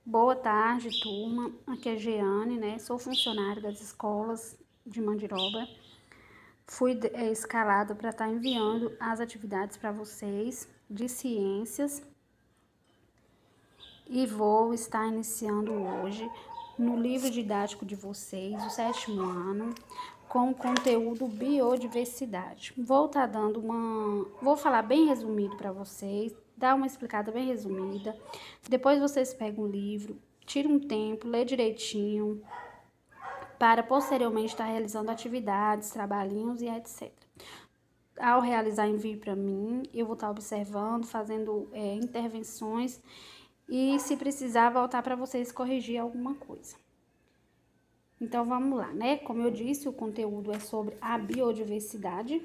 Boa tarde, turma. Aqui é Jeane, né? Sou funcionária das escolas de Mandiroba. Fui escalada para estar enviando as atividades para vocês de ciências e vou estar iniciando hoje no livro didático de vocês, o 7º ano, com o conteúdo biodiversidade. Vou falar bem resumido para vocês, dar uma explicada bem resumida. Depois vocês pegam o livro, tiram um tempo, lê direitinho, para posteriormente estar realizando atividades, trabalhinhos e etc. Ao realizar envio para mim, eu vou estar observando, fazendo intervenções e, se precisar, voltar para vocês corrigir alguma coisa. Então, vamos lá, né? Como eu disse, o conteúdo é sobre a biodiversidade.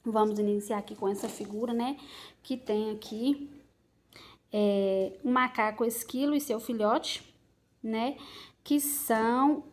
Vamos iniciar aqui com essa figura, né? Que tem aqui um macaco esquilo e seu filhote, né? Que são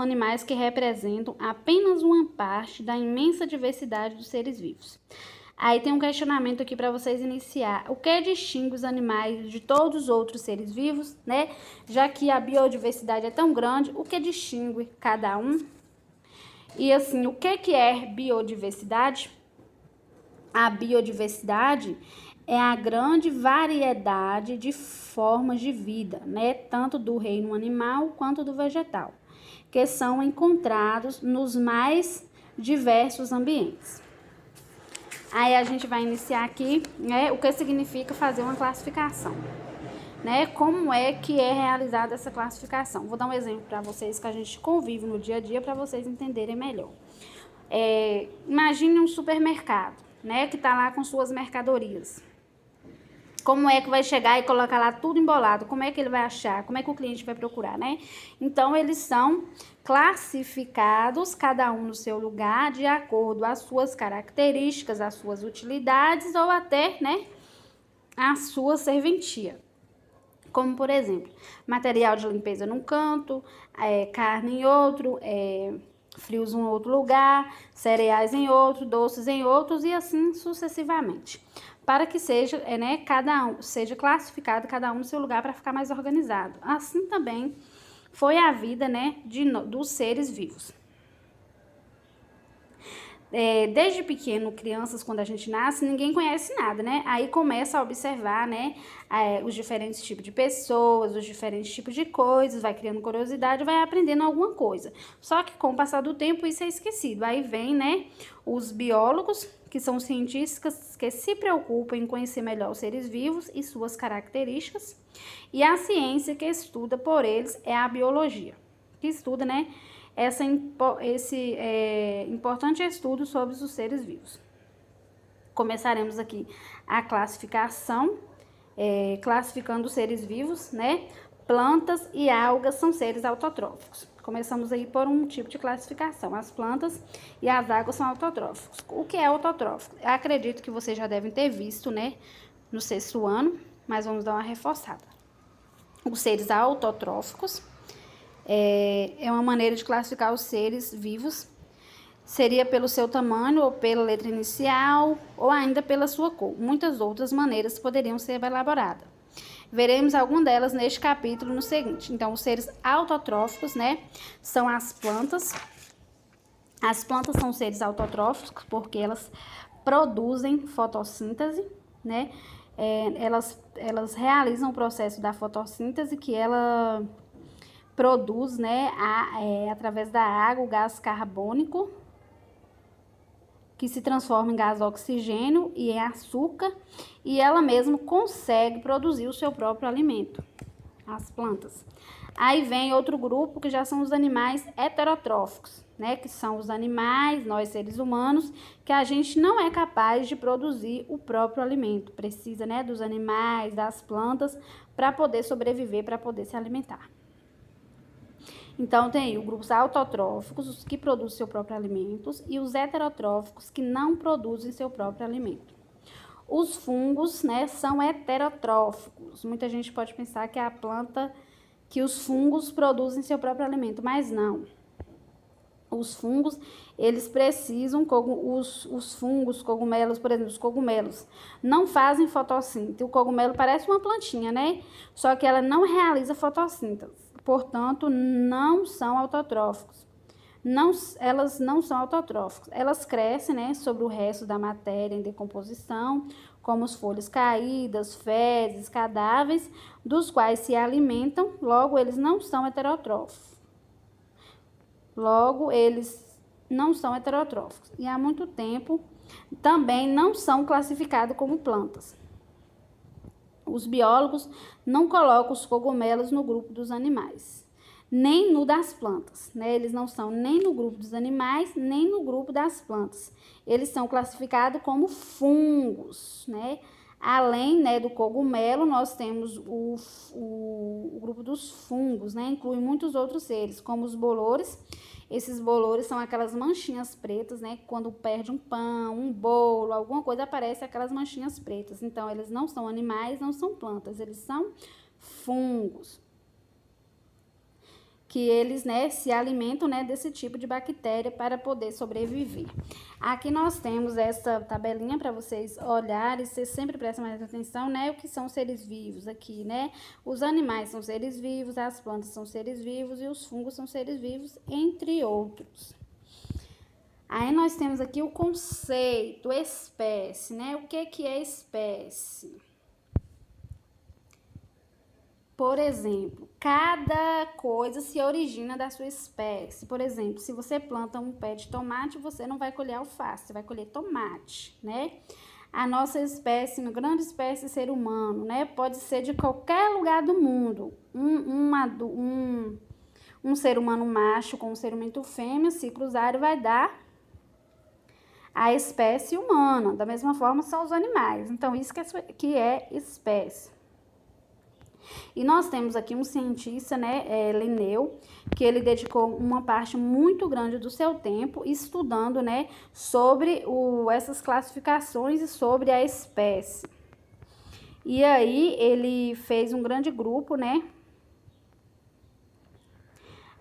animais que representam apenas uma parte da imensa diversidade dos seres vivos. Aí tem um questionamento aqui para vocês iniciar. O que distingue os animais de todos os outros seres vivos, né? Já que a biodiversidade é tão grande, o que distingue cada um? E assim, o que é biodiversidade? A biodiversidade é a grande variedade de formas de vida, né? Tanto do reino animal quanto do vegetal, que são encontrados nos mais diversos ambientes. Aí a gente vai iniciar aqui, né, o que significa fazer uma classificação, né? Como é que é realizada essa classificação? Vou dar um exemplo para vocês que a gente convive no dia a dia para vocês entenderem melhor. Imagine um supermercado, né, que está lá com suas mercadorias. Como é que vai chegar e colocar lá tudo embolado? Como é que ele vai achar? Como é que o cliente vai procurar, né? Então, eles são classificados, cada um no seu lugar, de acordo às suas características, às suas utilidades ou até, né, a sua serventia. Como, por exemplo, material de limpeza num canto, carne em outro, frios em outro lugar, cereais em outro, doces em outros e assim sucessivamente. Para que seja, cada um seja classificado, cada um no seu lugar para ficar mais organizado. Assim também foi a vida, né, dos seres vivos. Desde pequeno, crianças, quando a gente nasce, ninguém conhece nada, né? Aí começa a observar, né, os diferentes tipos de pessoas, os diferentes tipos de coisas, vai criando curiosidade, vai aprendendo alguma coisa. Só que com o passar do tempo isso é esquecido. Aí vem, né, os biólogos, que são cientistas que se preocupam em conhecer melhor os seres vivos e suas características. E a ciência que estuda por eles é a biologia, que estuda, né, esse importante estudo sobre os seres vivos. Começaremos aqui a classificação, classificando os seres vivos, né? Plantas e algas são seres autotróficos. Começamos aí por um tipo de classificação. As plantas e as algas são autotróficos. O que é autotrófico? Eu acredito que vocês já devem ter visto, né, no 6º ano, mas vamos dar uma reforçada. Os seres autotróficos é uma maneira de classificar os seres vivos. Seria pelo seu tamanho, ou pela letra inicial, ou ainda pela sua cor. Muitas outras maneiras poderiam ser elaboradas. Veremos algumas delas neste capítulo no seguinte. Então, os seres autotróficos, né, são as plantas. As plantas são seres autotróficos porque elas produzem fotossíntese, né? Elas realizam o processo da fotossíntese, que ela produz, né, através da água, o gás carbônico, que se transforma em gás oxigênio e em açúcar, e ela mesma consegue produzir o seu próprio alimento, as plantas. Aí vem outro grupo que já são os animais heterotróficos, né, que são os animais, nós seres humanos, que a gente não é capaz de produzir o próprio alimento, precisa, né, dos animais, das plantas, para poder sobreviver, para poder se alimentar. Então, tem aí os grupos autotróficos, os que produzem seu próprio alimento, e os heterotróficos, que não produzem seu próprio alimento. Os fungos, né, são heterotróficos. Muita gente pode pensar que é a planta, que os fungos produzem seu próprio alimento, mas não. Os fungos, eles precisam, os fungos, cogumelos, por exemplo, os cogumelos não fazem fotossíntese. O cogumelo parece uma plantinha, né? Só que ela não realiza fotossíntese, portanto, não são autotróficos. Elas não são autotróficos. Elas crescem, né, sobre o resto da matéria em decomposição, como as folhas caídas, fezes, cadáveres, dos quais se alimentam, logo eles não são heterotróficos. Logo, eles não são heterotróficos e há muito tempo também não são classificados como plantas. Os biólogos não colocam os cogumelos no grupo dos animais, nem no das plantas, né? Eles não são nem no grupo dos animais, nem no grupo das plantas. Eles são classificados como fungos, né? Além, né, do cogumelo, nós temos o grupo dos fungos, né? Inclui muitos outros seres, como os bolores. Esses bolores são aquelas manchinhas pretas, né? Quando perde um pão, um bolo, alguma coisa, aparece aquelas manchinhas pretas. Então, eles não são animais, não são plantas, eles são fungos. Que eles, né, se alimentam, né, desse tipo de bactéria para poder sobreviver. Aqui nós temos essa tabelinha para vocês olharem, vocês sempre prestam mais atenção, né, o que são seres vivos aqui, né? Os animais são seres vivos, as plantas são seres vivos e os fungos são seres vivos, entre outros. Aí nós temos aqui o conceito espécie, né? O que é espécie? Por exemplo, cada coisa se origina da sua espécie. Por exemplo, se você planta um pé de tomate, você não vai colher alface, você vai colher tomate, né? A nossa espécie, uma grande espécie ser humano, né? Pode ser de qualquer lugar do mundo. Um ser humano macho com um ser humano fêmea se cruzarem vai dar a espécie humana. Da mesma forma são os animais. Então, isso que é espécie. E nós temos aqui um cientista, né, Linneu, que ele dedicou uma parte muito grande do seu tempo estudando, né, sobre essas classificações e sobre a espécie. E aí ele fez um grande grupo, né?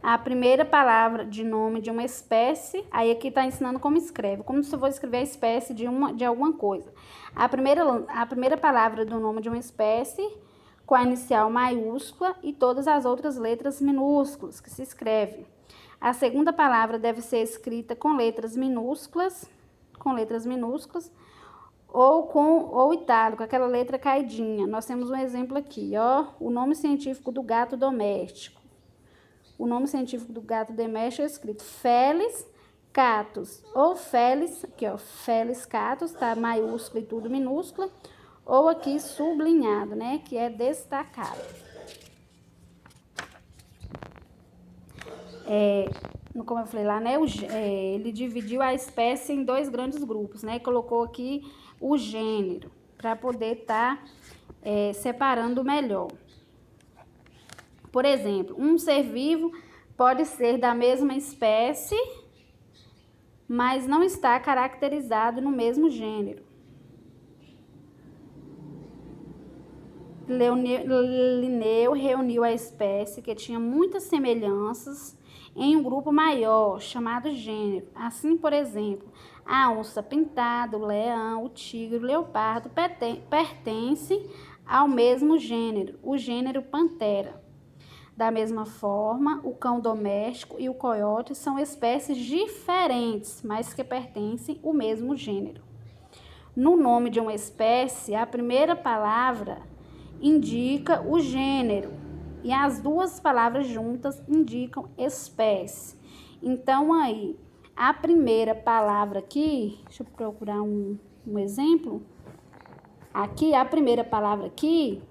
A primeira palavra de nome de uma espécie, aí aqui está ensinando como escreve, como se eu vou escrever a espécie de alguma coisa. A primeira palavra do nome de uma espécie com a inicial maiúscula e todas as outras letras minúsculas que se escreve. A segunda palavra deve ser escrita com letras minúsculas ou itálico, aquela letra caidinha. Nós temos um exemplo aqui, ó, o nome científico do gato doméstico. O nome científico do gato doméstico é escrito Felis catus, ou Felis, aqui ó, Felis catus, tá maiúsculo e tudo minúscula, ou aqui sublinhado, né, que é destacado. Como eu falei lá, né, ele dividiu a espécie em dois grandes grupos, né, colocou aqui o gênero, para poder estar separando melhor. Por exemplo, um ser vivo pode ser da mesma espécie, mas não está caracterizado no mesmo gênero. Linneu reuniu a espécie que tinha muitas semelhanças em um grupo maior, chamado gênero. Assim, por exemplo, a onça pintada, o leão, o tigre, o leopardo pertencem ao mesmo gênero, o gênero Panthera. Da mesma forma, o cão doméstico e o coiote são espécies diferentes, mas que pertencem ao mesmo gênero. No nome de uma espécie, a primeira palavra indica o gênero e as duas palavras juntas indicam espécie. Então, aí, a primeira palavra aqui, deixa eu procurar um exemplo. Aqui, a primeira palavra aqui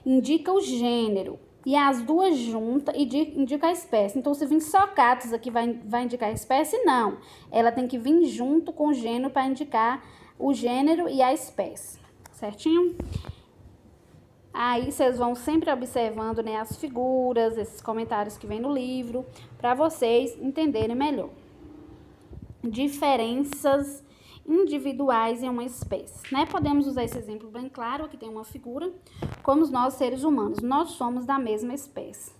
indica o gênero e as duas juntas indica a espécie. Então, se vir só catus aqui vai indicar a espécie? Não. Ela tem que vir junto com o gênero para indicar o gênero e a espécie. Certinho? Aí vocês vão sempre observando, né, as figuras, esses comentários que vem no livro, para vocês entenderem melhor. Diferenças individuais em uma espécie, né? Podemos usar esse exemplo bem claro, aqui tem uma figura, como nós seres humanos, nós somos da mesma espécie.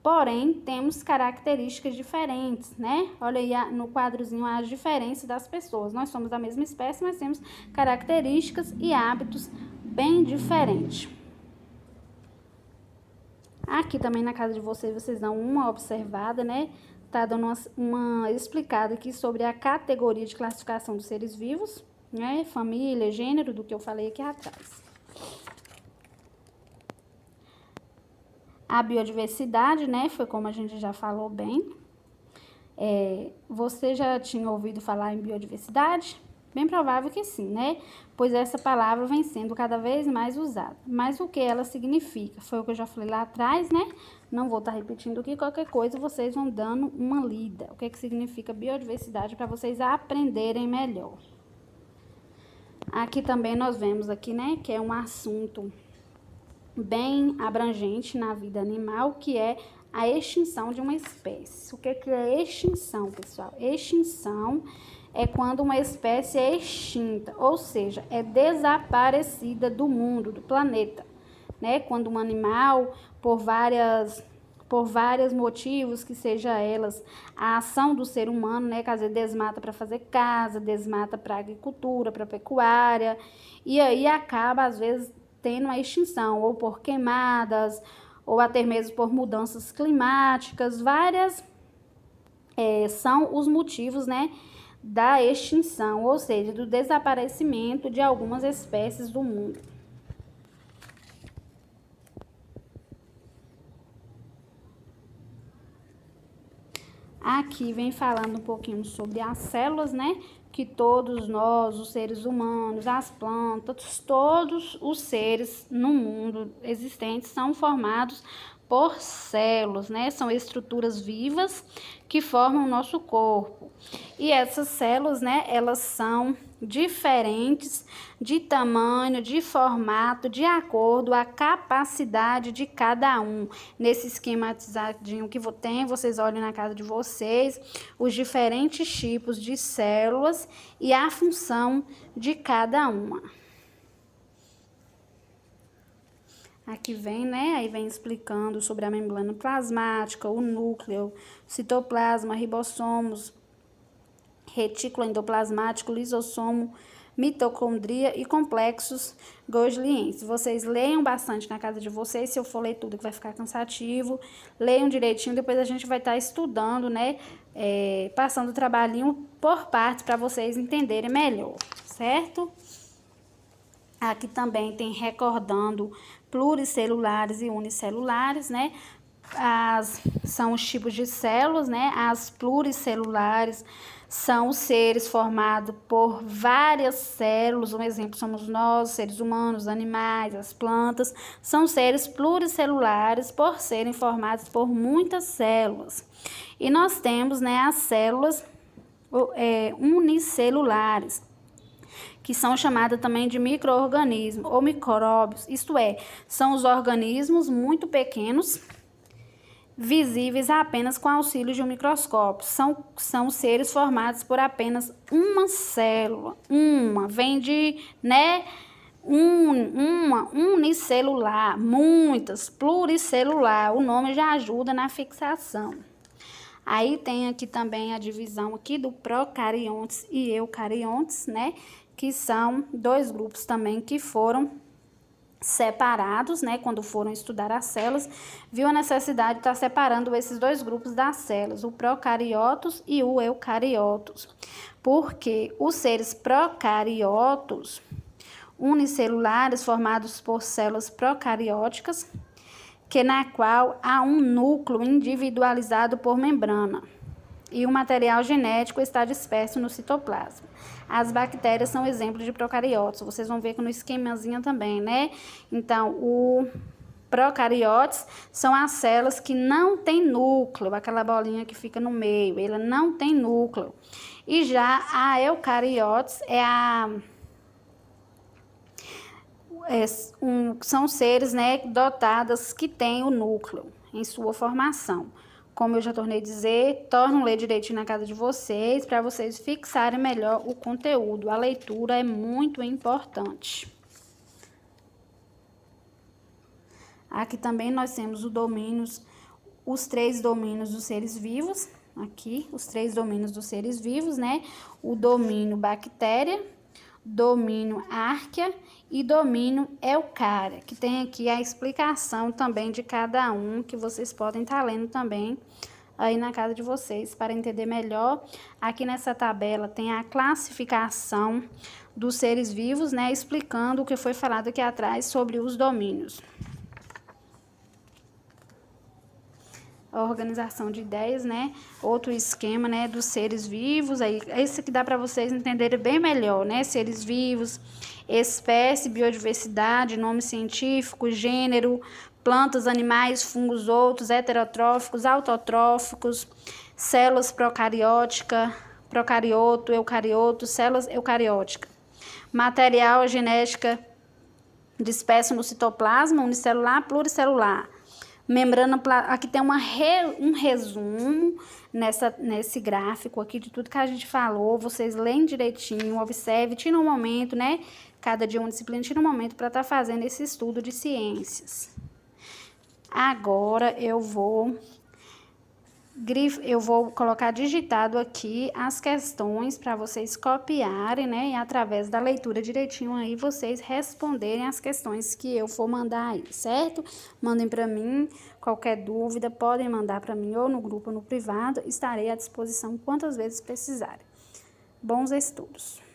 porém temos características diferentes, né? Olha aí no quadrozinho as diferenças das pessoas. Nós somos da mesma espécie, mas temos características e hábitos bem diferentes. Aqui também na casa de vocês dão uma observada, né? Tá dando uma explicada aqui sobre a categoria de classificação dos seres vivos, né? Família, gênero, do que eu falei aqui atrás. A biodiversidade, né? Foi como a gente já falou bem. Você já tinha ouvido falar em biodiversidade? Bem provável que sim, né? Pois essa palavra vem sendo cada vez mais usada. Mas o que ela significa? Foi o que eu já falei lá atrás, né? Não vou estar repetindo aqui, qualquer coisa vocês vão dando uma lida. O que significa biodiversidade para vocês aprenderem melhor. Aqui também nós vemos aqui, né, que é um assunto bem abrangente na vida animal, que é a extinção de uma espécie. O que é extinção, pessoal? Extinção é quando uma espécie é extinta, ou seja, é desaparecida do mundo, do planeta, né? Quando um animal, por vários motivos, que seja elas a ação do ser humano, né? Que às vezes desmata para fazer casa, desmata para agricultura, para pecuária, e aí acaba, às vezes, tendo uma extinção, ou por queimadas, ou até mesmo por mudanças climáticas. Várias são os motivos, né, da extinção, ou seja, do desaparecimento de algumas espécies do mundo. Aqui vem falando um pouquinho sobre as células, né? Que todos nós, os seres humanos, as plantas, todos os seres no mundo existentes são formados por células, né? São estruturas vivas que formam o nosso corpo. E essas células, né? Elas são diferentes de tamanho, de formato, de acordo com a capacidade de cada um. Nesse esquematizadinho que tem, vocês olham na casa de vocês, os diferentes tipos de células e a função de cada uma. Aqui vem, né? Aí vem explicando sobre a membrana plasmática, o núcleo, citoplasma, ribossomos, retículo endoplasmático, lisossomo, mitocondria e complexos Golgi. Vocês leiam bastante na casa de vocês. Se eu for ler tudo que vai ficar cansativo, leiam direitinho, depois a gente vai estar estudando, né? Passando o trabalhinho por partes para vocês entenderem melhor, certo? Aqui também tem recordando pluricelulares e unicelulares, né? São os tipos de células, né? As pluricelulares são os seres formados por várias células. Um exemplo somos nós, seres humanos, animais, as plantas. São seres pluricelulares por serem formados por muitas células. E nós temos, né, as células unicelulares, que são chamadas também de micro-organismos ou micróbios, isto é, são os organismos muito pequenos, visíveis apenas com auxílio de um microscópio. São seres formados por apenas uma célula. Vem de, né, uma unicelular, muitas, pluricelular. O nome já ajuda na fixação. Aí tem aqui também a divisão aqui do procariontes e eucariontes, né? Que são dois grupos também que foram separados, né? Quando foram estudar as células, viu a necessidade de estar separando esses dois grupos das células, o procariotos e o eucariotos. Porque os seres procariotos, unicelulares, formados por células procarióticas, que na qual há um núcleo individualizado por membrana e o material genético está disperso no citoplasma. As bactérias são exemplos de procariotos. Vocês vão ver que no esquemazinho também, né? Então, o procariotes são as células que não têm núcleo, aquela bolinha que fica no meio, ela não tem núcleo. E já a eucariotes são seres, né, dotadas que têm o núcleo em sua formação. Como eu já tornei a dizer, tornem ler direitinho na casa de vocês, para vocês fixarem melhor o conteúdo. A leitura é muito importante. Aqui também nós temos os 3 domínios dos seres vivos, aqui, os 3 domínios dos seres vivos, né? O domínio bactéria, domínio árquea e domínio eucária, que tem aqui a explicação também de cada um, que vocês podem estar lendo também aí na casa de vocês para entender melhor. Aqui nessa tabela tem a classificação dos seres vivos, né, explicando o que foi falado aqui atrás sobre os domínios. A organização de ideias, né, outro esquema, né, dos seres vivos, aí esse que dá para vocês entenderem bem melhor, né, seres vivos, espécie, biodiversidade, nome científico, gênero, plantas, animais, fungos, outros, heterotróficos, autotróficos, células procariótica, procarioto, eucarioto, células eucarióticas, material, genética, disperso no citoplasma, unicelular, pluricelular. Membrana, aqui tem um resumo nesse gráfico aqui de tudo que a gente falou. Vocês leem direitinho, observe, tira um momento, né? Cada dia uma disciplina, tira um momento para estar fazendo esse estudo de ciências. Agora eu vou colocar digitado aqui as questões para vocês copiarem, né? E através da leitura direitinho aí, vocês responderem as questões que eu for mandar aí, certo? Mandem para mim, qualquer dúvida, podem mandar para mim ou no grupo ou no privado, estarei à disposição quantas vezes precisarem. Bons estudos!